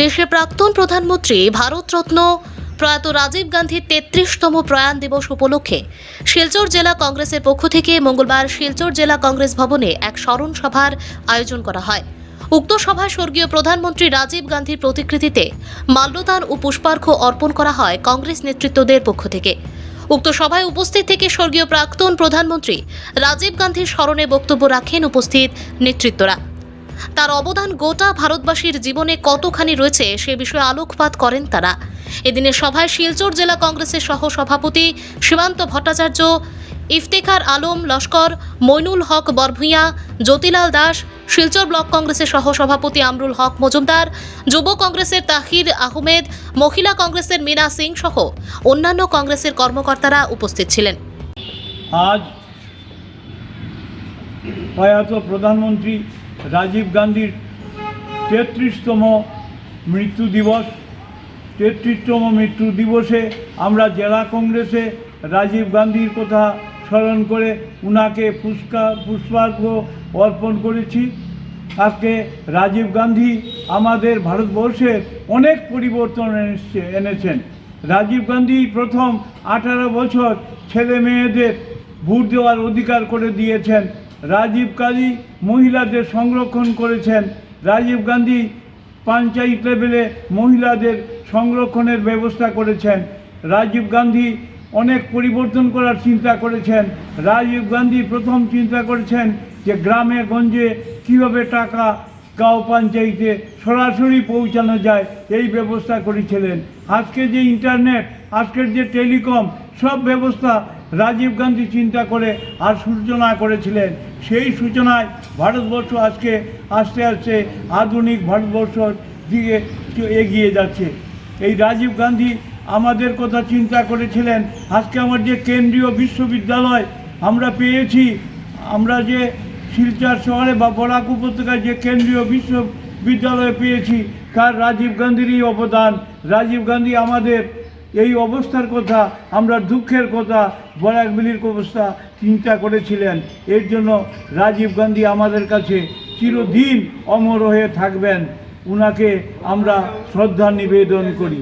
দেশের প্রাক্তন প্রধানমন্ত্রী ভারতরত্ন প্রয়াত রাজীব গান্ধীর 33তম প্রয়াণ দিবস উপলক্ষে শিলচর জেলা কংগ্রেসের পক্ষ থেকে মঙ্গলবার শিলচর জেলা কংগ্রেস ভবনে এক স্মরণ সভার আয়োজন করা হয়। উক্ত সভায় স্বর্গীয় প্রধানমন্ত্রী রাজীব গান্ধীর প্রতিকৃতিতে মাল্যদান ও পুষ্পার্ঘ্য অর্পণ করা হয় কংগ্রেস নেতৃত্বদের পক্ষ থেকে। উক্ত সভায় উপস্থিত থেকে স্বর্গীয় প্রাক্তন প্রধানমন্ত্রী রাজীব গান্ধীর স্মরণে বক্তব্য রাখেন উপস্থিত নেতৃত্বরা। তার অবদান গোটা ভারতবাসীর জীবনে কতখানি রয়েছে সে বিষয়ে আলোকপাত করেন তারা। এদিনের সভায় শিলচর জেলা কংগ্রেসের সহ সভাপতি সীমান্ত ভট্টাচার্য, ইফতেখার আলম লস্কর, মইনুল হক বরভূঁইয়া, জ্যোতিলাল দাস, শিলচর ব্লক কংগ্রেসের সহ সভাপতি আমরুল হক মজুমদার, যুব কংগ্রেসের তাহির আহমেদ, মহিলা কংগ্রেসের মীনা সিং সহ অন্যান্য কংগ্রেসের কর্মকর্তারা উপস্থিত ছিলেন। আজ প্রয়াত প্রধানমন্ত্রী রাজীব গান্ধীর 33তম মৃত্যু দিবস। 33তম মৃত্যু দিবসে আমরা জেলা কংগ্রেসে রাজীব গান্ধীর কথা স্মরণ করে উনাকে পুষ্পার্ঘ্য অর্পণ করেছি। আজকে রাজীব গান্ধী আমাদের ভারতবর্ষের অনেক পরিবর্তন এনেছেন। রাজীব গান্ধী প্রথম 18 বছর ছেলে মেয়েদের ভোট দেওয়ার অধিকার করে দিয়েছেন। রাজীব গান্ধী মহিলাদের সংরক্ষণ করেছেন। রাজীব গান্ধী পঞ্চায়েত লেভেলে মহিলাদের সংরক্ষণের ব্যবস্থা করেছেন। রাজীব গান্ধী অনেক পরিবর্তন করার চিন্তা করেছেন। রাজীব গান্ধী প্রথম চিন্তা করেছেন যে গ্রামে গঞ্জে কীভাবে টাকা গাঁও পঞ্চায়েতে সরাসরি পৌঁছানো যায়, এই ব্যবস্থা করেছিলেন। আজকে যে ইন্টারনেট, আজকের যে টেলিকম, সব ব্যবস্থা রাজীব গান্ধী চিন্তা করে আর সূচনা করেছিলেন। সেই সূচনায় ভারতবর্ষ আজকে আস্তে আস্তে আধুনিক ভারতবর্ষর দিকে এগিয়ে যাচ্ছে। এই রাজীব গান্ধী আমাদের কথা চিন্তা করেছিলেন। আজকে আমার যে কেন্দ্রীয় বিশ্ববিদ্যালয় আমরা পেয়েছি, আমরা যে শিলচর শহরে বা বরাক উপত্যকায় যে কেন্দ্রীয় বিশ্ববিদ্যালয় পেয়েছি, তার রাজীব গান্ধীরই অবদান। রাজীব গান্ধী আমাদের এই অবস্থার কথা, আমরা দুঃখের কথা, বরাকবিলির অবস্থা চিন্তা করেছিলেন। এর জন্য রাজীব গান্ধী আমাদের কাছে চিরদিন অমর হয়ে থাকবেন। উনাকে আমরা শ্রদ্ধা নিবেদন করি।